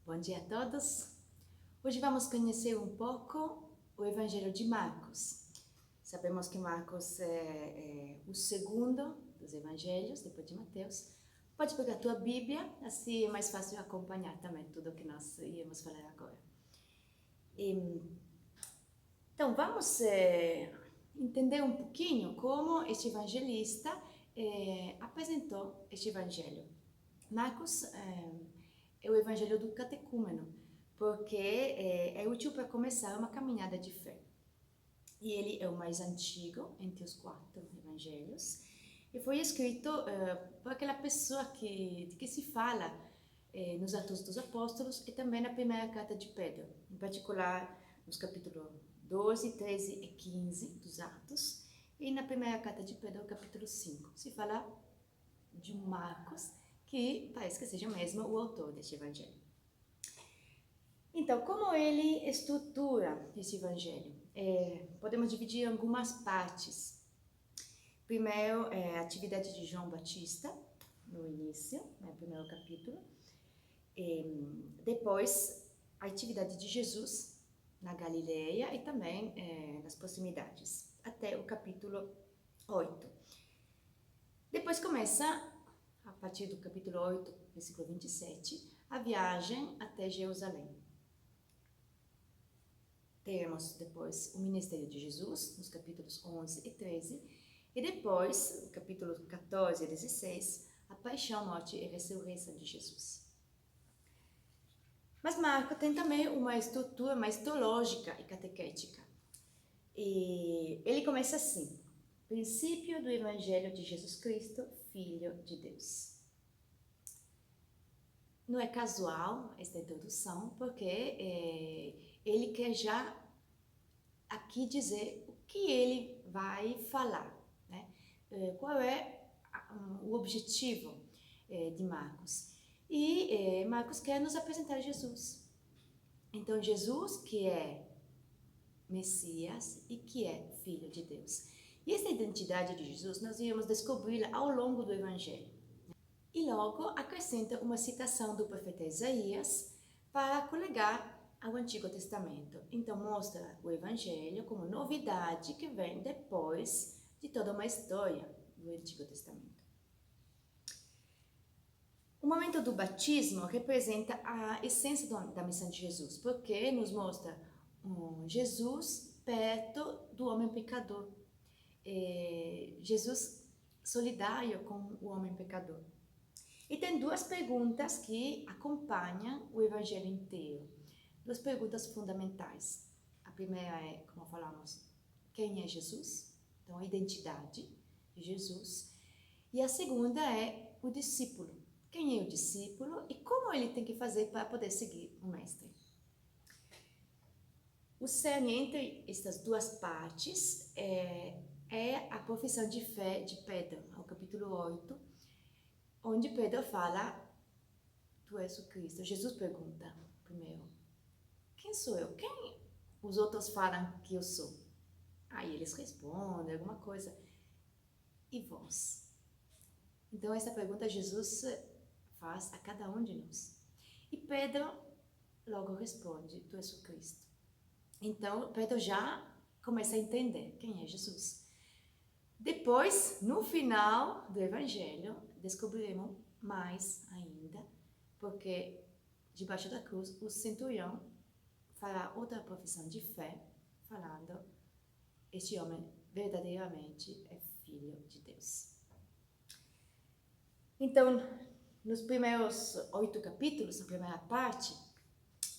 Bom dia a todos. Hoje vamos conhecer um pouco o Evangelho de Marcos. Sabemos que Marcos é o segundo dos Evangelhos, depois de Mateus. Pode pegar a tua Bíblia, assim é mais fácil acompanhar também tudo o que nós iremos falar agora. Então, vamos entender um pouquinho como este evangelista apresentou este Evangelho. Marcos é o Evangelho do catecúmeno, porque é útil para começar uma caminhada de fé. E ele é o mais antigo entre os 4 evangelhos e foi escrito por aquela pessoa que se fala nos Atos dos Apóstolos e também na primeira carta de Pedro, em particular nos capítulos 12, 13 e 15 dos Atos, e na primeira carta de Pedro, capítulo 5, se fala de Marcos, que parece que seja mesmo o autor deste evangelho. Então, como ele estrutura esse evangelho? Podemos dividir em algumas partes. Primeiro, a atividade de João Batista, no início, no primeiro capítulo. Depois, a atividade de Jesus na Galileia e também nas proximidades, até o capítulo 8. Depois começa, a partir do capítulo 8, versículo 27, a viagem até Jerusalém. Teremos depois o ministério de Jesus, nos capítulos 11 e 13, e depois, no capítulo 14 e 16, a paixão, morte e ressurreição de Jesus. Mas Marcos tem também uma estrutura mais teológica e catequética. E ele começa assim: princípio do Evangelho de Jesus Cristo, Filho de Deus. Não é casual esta introdução, porque ele quer já aqui dizer o que ele vai falar, né? Qual é o objetivo de Marcos. E Marcos quer nos apresentar Jesus. Então, Jesus que é Messias e que é Filho de Deus. E essa identidade de Jesus nós iremos descobri-la ao longo do Evangelho. E logo acrescenta uma citação do profeta Isaías para colegar ao Antigo Testamento. Então mostra o Evangelho como novidade que vem depois de toda uma história do Antigo Testamento. O momento do batismo representa a essência da missão de Jesus, porque nos mostra Jesus perto do homem pecador, Jesus solidário com o homem pecador. E tem 2 perguntas que acompanham o Evangelho inteiro. 2 perguntas fundamentais. A primeira é, como falamos, quem é Jesus? Então, a identidade de Jesus. E a segunda é o discípulo. Quem é o discípulo e como ele tem que fazer para poder seguir o mestre? O cerne entre estas 2 partes é a profissão de fé de Pedro, ao capítulo 8, onde Pedro fala, tu és o Cristo. Jesus pergunta primeiro, quem sou eu? Quem os outros falam que eu sou? Aí eles respondem alguma coisa. E vós? Então essa pergunta Jesus faz a cada um de nós. E Pedro logo responde, tu és o Cristo. Então Pedro já começa a entender quem é Jesus. Depois, no final do Evangelho, descobriremos mais ainda, porque debaixo da cruz o centurião fará outra profissão de fé, falando, este homem verdadeiramente é Filho de Deus. Então, nos primeiros 8 capítulos, a primeira parte,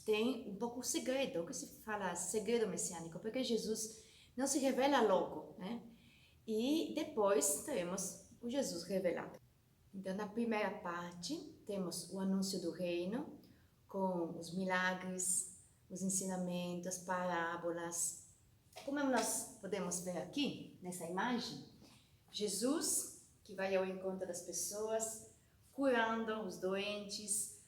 tem um pouco o segredo, o que se fala segredo messiânico, porque Jesus não se revela logo, né? E depois temos o Jesus revelado. Então, na primeira parte, temos o anúncio do reino, com os milagres, os ensinamentos, as parábolas. Como nós podemos ver aqui, nessa imagem, Jesus, que vai ao encontro das pessoas, curando os doentes,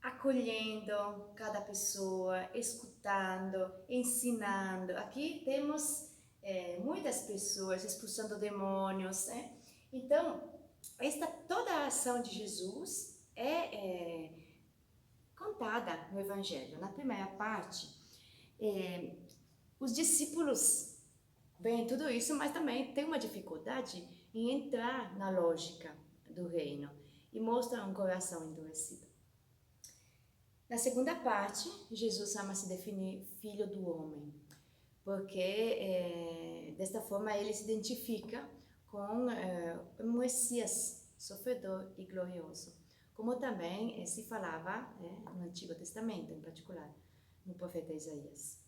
acolhendo cada pessoa, escutando, ensinando. Aqui temos muitas pessoas expulsando demônios, né? Então, toda a ação de Jesus contada no Evangelho. Na primeira parte, os discípulos veem tudo isso, mas também tem uma dificuldade em entrar na lógica do reino e mostra um coração endurecido. Na segunda parte, Jesus ama se definir filho do homem, porque desta forma ele se identifica com o Messias, sofredor e glorioso, como também se falava no Antigo Testamento, em particular no profeta Isaías.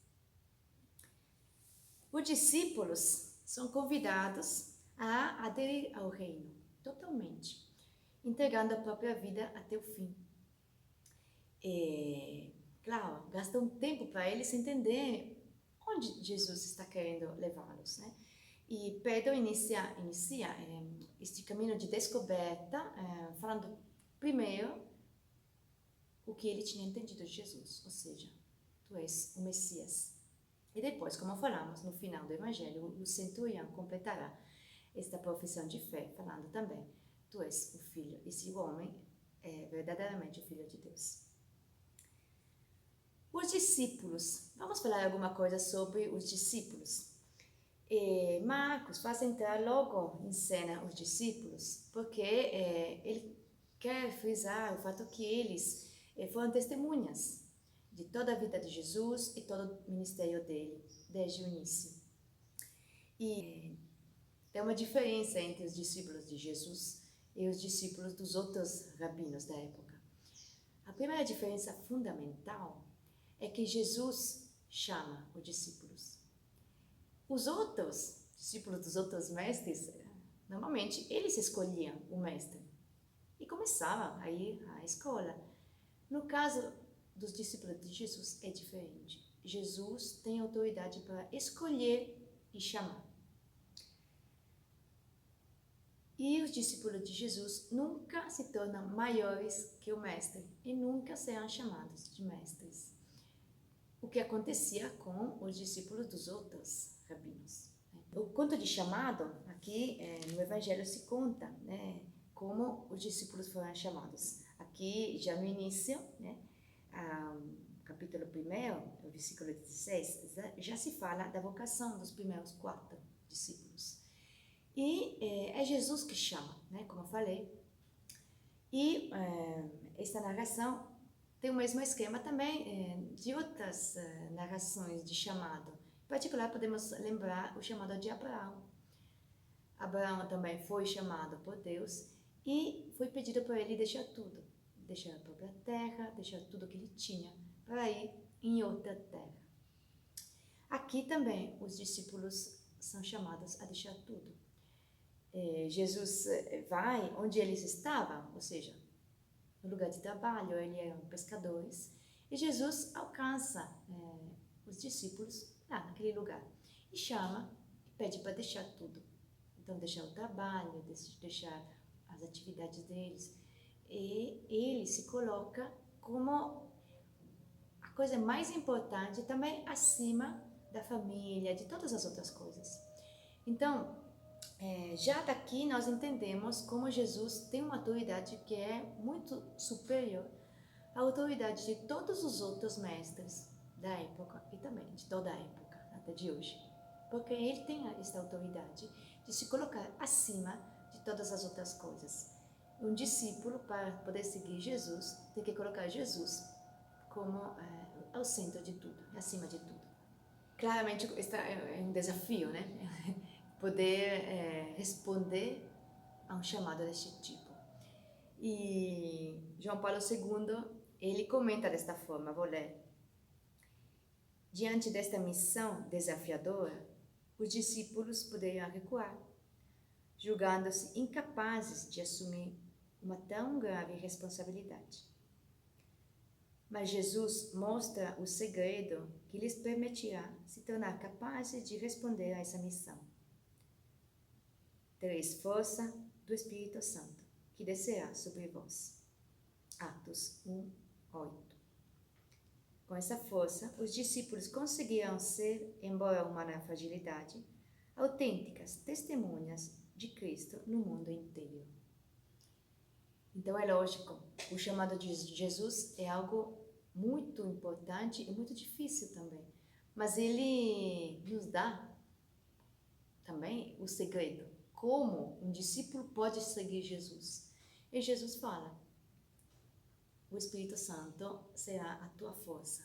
Os discípulos são convidados a aderir ao reino, totalmente, entregando a própria vida até o fim. Claro, gasta um tempo para eles entender onde Jesus está querendo levá-los, né? E Pedro inicia este caminho de descoberta, falando primeiro o que ele tinha entendido de Jesus, ou seja, tu és o Messias. E depois, como falamos no final do Evangelho, o centurião completará esta profissão de fé, falando também, tu és o Filho, esse homem é verdadeiramente o Filho de Deus. Os discípulos, vamos falar alguma coisa sobre os discípulos. Marcos faz entrar logo em cena os discípulos, porque ele quer frisar o fato que eles foram testemunhas de toda a vida de Jesus e todo o ministério dele, desde o início. E tem uma diferença entre os discípulos de Jesus e os discípulos dos outros rabinos da época. A primeira diferença fundamental é que Jesus chama os discípulos. Os outros discípulos dos outros mestres, normalmente eles escolhiam o mestre e começavam a ir à escola. No caso dos discípulos de Jesus é diferente. Jesus tem autoridade para escolher e chamar. E os discípulos de Jesus nunca se tornam maiores que o mestre e nunca serão chamados de mestres. O que acontecia com os discípulos dos outros rabinos. O conto de chamado, aqui no Evangelho se conta, como os discípulos foram chamados. Aqui, já no início, capítulo 1, o versículo 16, já se fala da vocação dos primeiros 4 discípulos. E é Jesus que chama, como eu falei. E esta narração tem o mesmo esquema também de outras narrações de chamado. Em particular, podemos lembrar o chamado de Abraão. Abraão também foi chamado por Deus e foi pedido para ele deixar tudo. Deixar a própria terra, deixar tudo que ele tinha para ir em outra terra. Aqui também os discípulos são chamados a deixar tudo. Jesus vai onde eles estavam, ou seja, no lugar de trabalho, eles eram pescadores, e Jesus alcança os discípulos lá naquele lugar e chama e pede para deixar tudo. Então, deixar o trabalho, deixar as atividades deles, e ele se coloca como a coisa mais importante, também acima da família, de todas as outras coisas. Então, já daqui nós entendemos como Jesus tem uma autoridade que é muito superior à autoridade de todos os outros mestres da época e também de toda a época, até de hoje. Porque ele tem esta autoridade de se colocar acima de todas as outras coisas. Um discípulo, para poder seguir Jesus, tem que colocar Jesus como ao centro de tudo, acima de tudo. Claramente, este é um desafio, né? Poder responder a um chamado deste tipo. E João Paulo II, ele comenta desta forma, vou ler. Diante desta missão desafiadora, os discípulos poderiam recuar, julgando-se incapazes de assumir uma tão grave responsabilidade. Mas Jesus mostra o segredo que lhes permitirá se tornar capazes de responder a essa missão. Tereis força do Espírito Santo, que descerá sobre vós. Atos 1, 8. Com essa força, os discípulos conseguiram ser, embora uma na fragilidade, autênticas testemunhas de Cristo no mundo inteiro. Então é lógico, o chamado de Jesus é algo muito importante e muito difícil também. Mas ele nos dá também o segredo, como um discípulo pode seguir Jesus. E Jesus fala: o Espírito Santo será a tua força.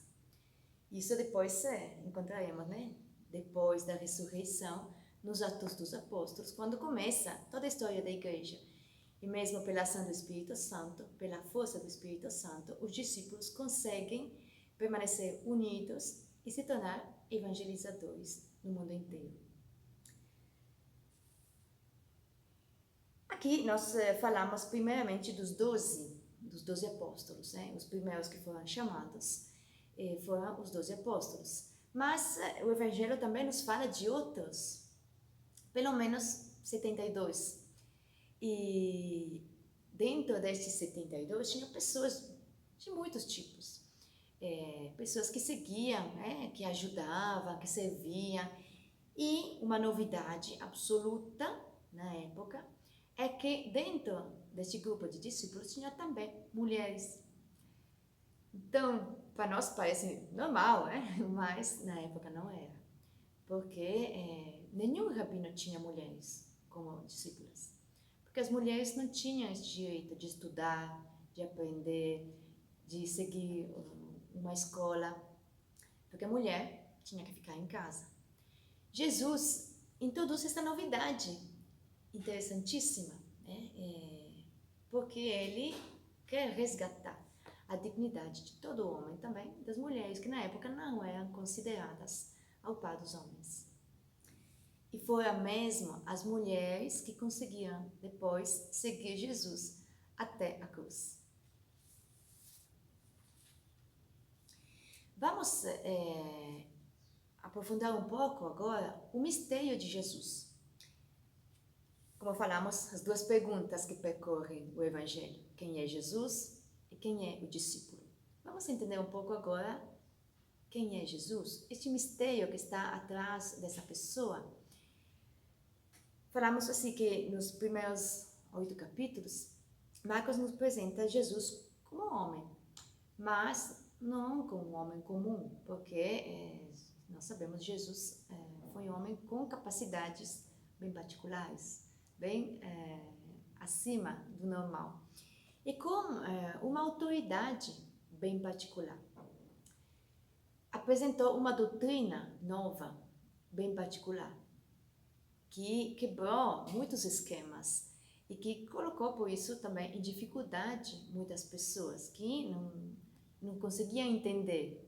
Isso depois encontraremos, né? Depois da ressurreição, nos Atos dos Apóstolos, quando começa toda a história da igreja. E mesmo pela ação do Espírito Santo, pela força do Espírito Santo, os discípulos conseguem permanecer unidos e se tornar evangelizadores no mundo inteiro. Aqui nós falamos primeiramente dos 12 apóstolos, né? Os primeiros que foram chamados foram os 12 apóstolos. Mas o Evangelho também nos fala de outros, pelo menos 72. E dentro destes 72 tinha pessoas de muitos tipos. Pessoas que seguiam, que ajudavam, que serviam. E uma novidade absoluta na época é que dentro deste grupo de discípulos tinha também mulheres. Então, para nós parece normal, mas na época não era, porque nenhum rabino tinha mulheres como discípulas, porque as mulheres não tinham esse direito de estudar, de aprender, de seguir uma escola, porque a mulher tinha que ficar em casa. Jesus introduz essa novidade interessantíssima, porque ele quer resgatar a dignidade de todo homem, também das mulheres, que na época não eram consideradas ao par dos homens. E foram mesmo as mulheres que conseguiram depois seguir Jesus até a cruz. Vamos aprofundar um pouco agora o mistério de Jesus. Como falamos, as duas perguntas que percorrem o Evangelho: quem é Jesus e quem é o discípulo? Vamos entender um pouco agora quem é Jesus, este mistério que está atrás dessa pessoa. Falamos assim que nos primeiros 8 capítulos, Marcos nos apresenta Jesus como homem, mas não como um homem comum, porque nós sabemos que Jesus foi um homem com capacidades bem particulares, bem acima do normal, e com uma autoridade bem particular. Apresentou uma doutrina nova, bem particular, que quebrou muitos esquemas e que colocou, por isso, também em dificuldade muitas pessoas que não conseguiam entender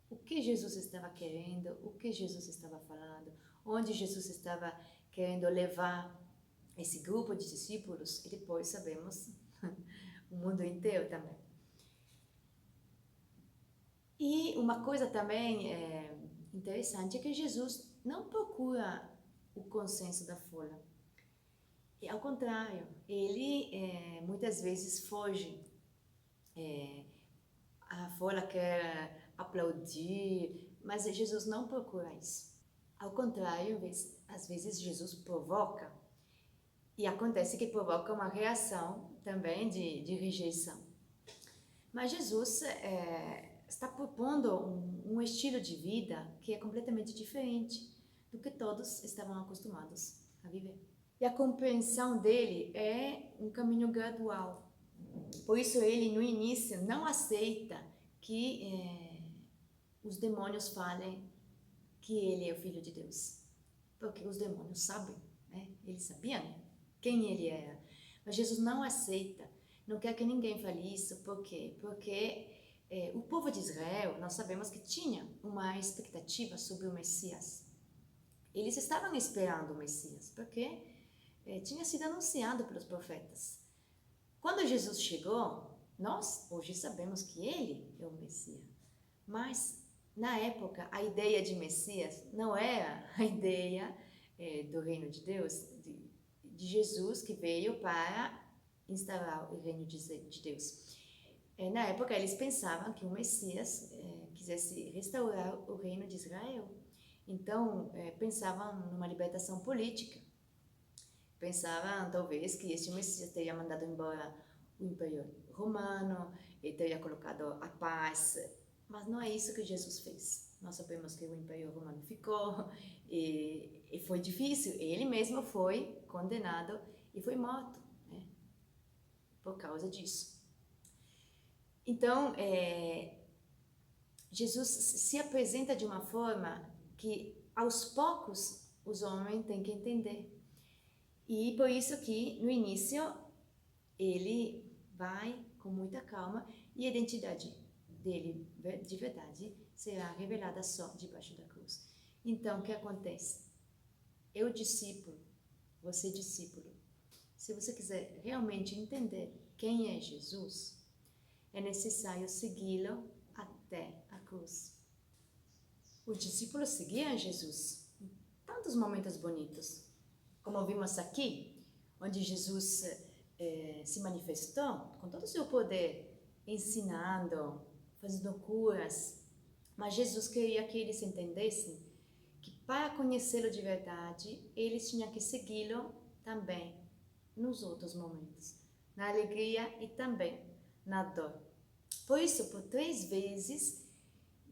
o que Jesus estava querendo, o que Jesus estava falando, onde Jesus estava querendo levar esse grupo de discípulos, e depois sabemos o mundo inteiro também. E uma coisa também interessante é que Jesus não procura o consenso da fola. E, ao contrário, ele muitas vezes foge. A fola quer aplaudir, mas Jesus não procura isso. Ao contrário, às vezes Jesus provoca. E acontece que provoca uma reação também de rejeição. Mas Jesus está propondo um estilo de vida que é completamente diferente do que todos estavam acostumados a viver. E a compreensão dele é um caminho gradual. Por isso ele, no início, não aceita que os demônios falem que ele é o Filho de Deus. Porque os demônios sabem, eles sabiam quem ele era. Mas Jesus não aceita, não quer que ninguém fale isso. Por quê? Porque o povo de Israel, nós sabemos que tinha uma expectativa sobre o Messias. Eles estavam esperando o Messias, porque tinha sido anunciado pelos profetas. Quando Jesus chegou, nós hoje sabemos que ele é o Messias. Mas, na época, a ideia de Messias não era a ideia do reino de Deus, de Jesus que veio para instaurar o reino de Deus. Na época, eles pensavam que o Messias quisesse restaurar o reino de Israel. Então, pensavam numa libertação política. Pensavam, talvez, que este Messias teria mandado embora o Império Romano ele teria colocado a paz, mas não é isso que Jesus fez. Nós sabemos que o Império Romano ficou e foi difícil. Ele mesmo foi condenado e foi morto, né, por causa disso. Então, Jesus se apresenta de uma forma que aos poucos os homens têm que entender. E por isso que no início ele vai com muita calma e a identidade dele de verdade será revelada só debaixo da cruz. Então, o que acontece? Eu discípulo, você discípulo. Se você quiser realmente entender quem é Jesus, é necessário segui-lo até a cruz. Os discípulos seguiam Jesus em tantos momentos bonitos, como vimos aqui, onde Jesus se manifestou com todo o seu poder, ensinando, fazendo curas. Mas Jesus queria que eles entendessem que para conhecê-lo de verdade, eles tinham que segui-lo também nos outros momentos, na alegria e também na dor. Por isso, por 3 vezes,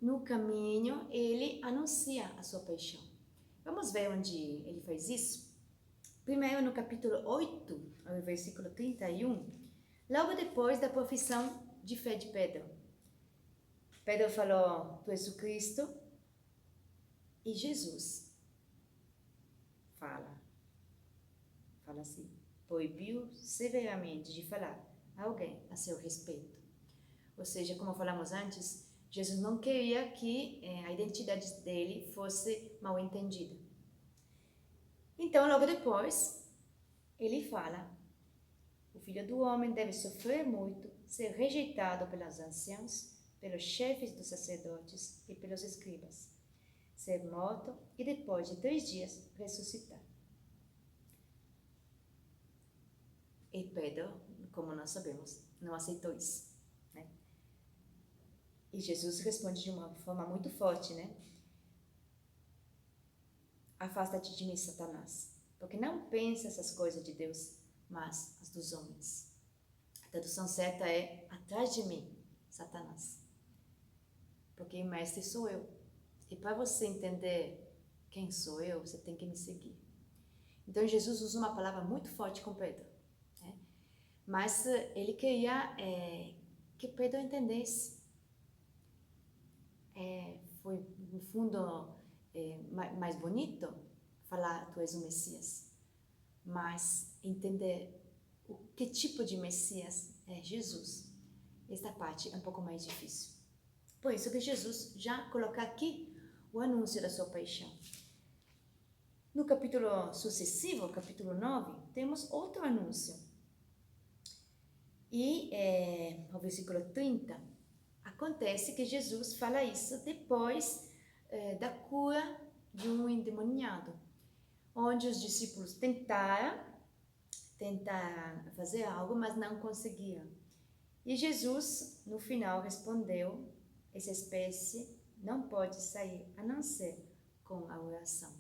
no caminho, ele anuncia a sua paixão. Vamos ver onde ele faz isso? Primeiro, no capítulo 8, no versículo 31, logo depois da profissão de fé de Pedro. Pedro falou, tu és o Cristo, e Jesus fala assim, proibiu severamente de falar a alguém a seu respeito. Ou seja, como falamos antes, Jesus não queria que a identidade dele fosse mal entendida. Então, logo depois, ele fala, o Filho do Homem deve sofrer muito, ser rejeitado pelos anciãos, pelos chefes dos sacerdotes e pelos escribas, ser morto e depois de 3 dias ressuscitar. E Pedro, como nós sabemos, não aceitou isso, né? E Jesus responde de uma forma muito forte, né? Afasta-te de mim, Satanás, porque não pensa essas coisas de Deus, mas as dos homens. A tradução certa é, atrás de mim, Satanás. Porque o mestre sou eu. E para você entender quem sou eu, você tem que me seguir. Então Jesus usa uma palavra muito forte com Pedro, né? Mas ele queria que Pedro entendesse. Foi, no fundo, mais bonito falar tu és o Messias, mas entender o que tipo de Messias é Jesus, esta parte é um pouco mais difícil. Por isso que Jesus já coloca aqui o anúncio da sua paixão. No capítulo sucessivo, capítulo 9, temos outro anúncio. E no versículo 30, acontece que Jesus fala isso depois da cura de um endemoniado, onde os discípulos tentaram fazer algo, mas não conseguiram. E Jesus, no final, respondeu, essa espécie não pode sair a não ser com a oração.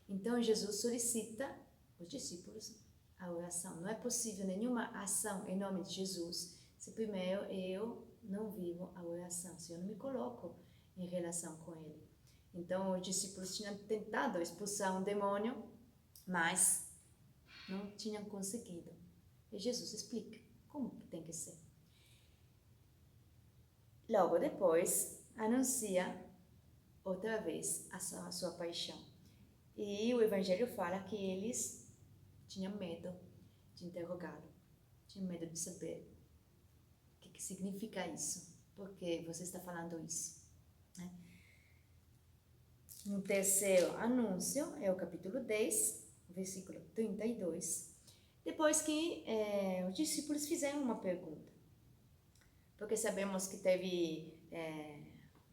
Então, Jesus solicita os discípulos a oração. Não é possível nenhuma ação em nome de Jesus se primeiro eu não vivo a oração, se eu não me coloco em relação com Ele. Então, os discípulos tinham tentado expulsar um demônio, mas não tinham conseguido. E Jesus explica como que tem que ser. Logo depois, anuncia outra vez a sua paixão. E o Evangelho fala que eles tinham medo de interrogá-lo, tinham medo de saber o que significa isso, porque você está falando isso, né? No terceiro anúncio, é o capítulo 10, versículo 32, depois que os discípulos fizeram uma pergunta, porque sabemos que teve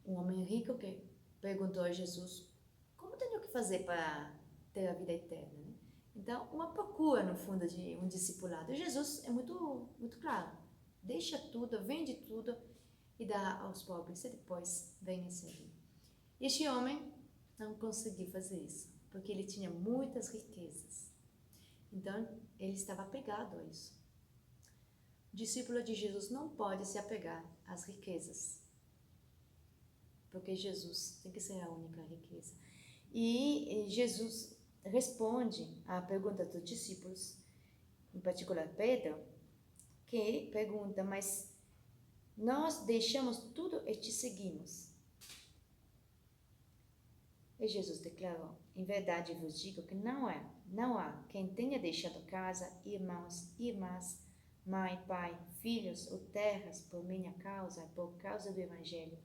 um homem rico que perguntou a Jesus, como tenho que fazer para ter a vida eterna, né? Então, uma procura, no fundo, de um discipulado. E Jesus é muito, muito claro. Deixa tudo, vende tudo e dá aos pobres, e depois vem a seguir. Este homem não conseguiu fazer isso, porque ele tinha muitas riquezas. Então, ele estava apegado a isso. O discípulo de Jesus não pode se apegar às riquezas, porque Jesus tem que ser a única riqueza. E Jesus responde à pergunta dos discípulos, em particular Pedro, que pergunta, mas nós deixamos tudo e te seguimos. E Jesus declarou, em verdade vos digo que não há quem tenha deixado casa, irmãos, irmãs, mãe, pai, filhos ou terras por minha causa, por causa do Evangelho,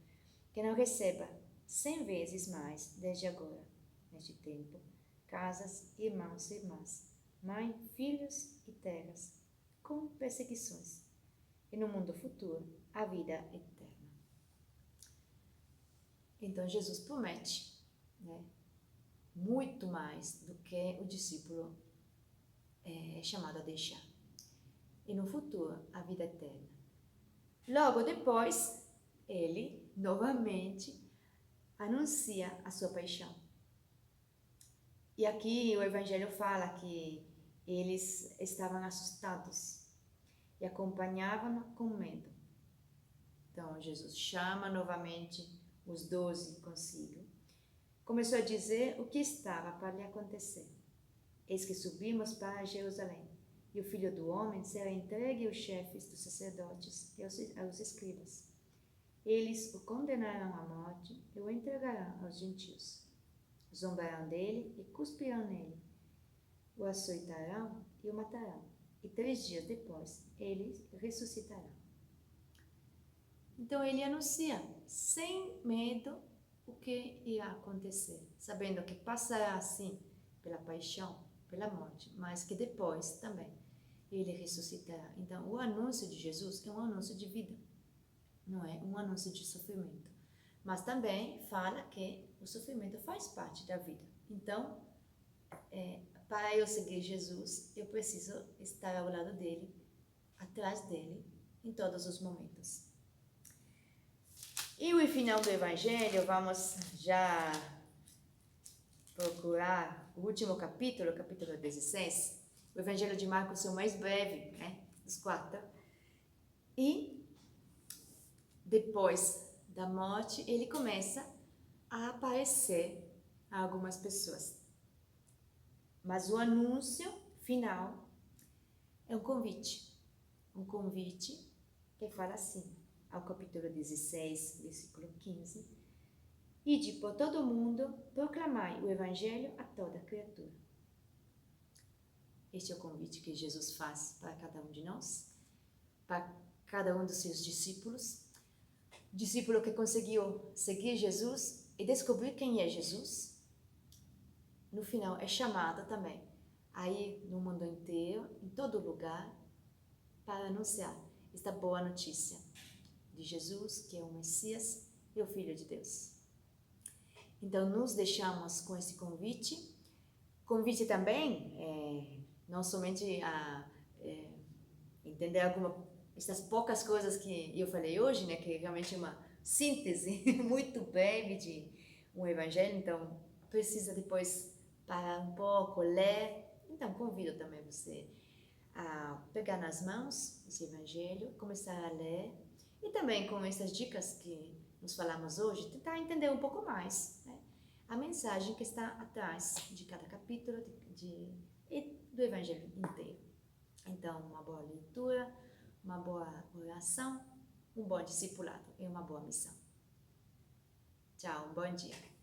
que não receba 100 vezes mais desde agora, neste tempo, casas, irmãos e irmãs, mãe, filhos e terras, com perseguições, e no mundo futuro, a vida eterna. Então Jesus promete, né, muito mais do que o discípulo é chamado a deixar. E no futuro, a vida eterna. Logo depois, ele novamente anuncia a sua paixão. E aqui o Evangelho fala que eles estavam assustados e acompanhavam com medo. Então, Jesus chama novamente os 12 consigo. Começou a dizer o que estava para lhe acontecer. Eis que subimos para Jerusalém, e o Filho do Homem será entregue aos chefes dos sacerdotes e aos escribas. Eles o condenarão à morte e o entregarão aos gentios. Zombarão dele e cuspirão nele. O açoitarão e o matarão. E 3 dias depois, ele ressuscitará. Então ele anuncia, sem medo, o que irá acontecer, sabendo que passará assim pela paixão, pela morte, mas que depois também ele ressuscitará. Então o anúncio de Jesus é um anúncio de vida, não é um anúncio de sofrimento, mas também fala que o sofrimento faz parte da vida. Então, para eu seguir Jesus, eu preciso estar ao lado dele, atrás dele, em todos os momentos. E o final do Evangelho, vamos já procurar o último capítulo, capítulo 16. O Evangelho de Marcos é o mais breve, né, dos 4. E depois da morte, ele começa a aparecer a algumas pessoas. Mas o anúncio final é um convite que fala assim, ao capítulo 16, versículo 15, ide por todo o mundo, proclamai o Evangelho a toda criatura. Este é o convite que Jesus faz para cada um de nós, para cada um dos seus discípulos. Discípulo que conseguiu seguir Jesus e descobrir quem é Jesus, no final é chamado também a ir no mundo inteiro, em todo lugar, para anunciar esta boa notícia de Jesus, que é o Messias e o Filho de Deus. Então, nos deixamos com esse convite também, não somente a entender essas poucas coisas que eu falei hoje, né, que é realmente uma síntese muito breve de um evangelho, então precisa depois parar um pouco, ler. Então, convido também você a pegar nas mãos esse evangelho, começar a ler, e também com essas dicas que nos falamos hoje, tentar entender um pouco mais, né, a mensagem que está atrás de cada capítulo e do Evangelho inteiro. Então, uma boa leitura, uma boa oração, um bom discipulado e uma boa missão. Tchau, um bom dia.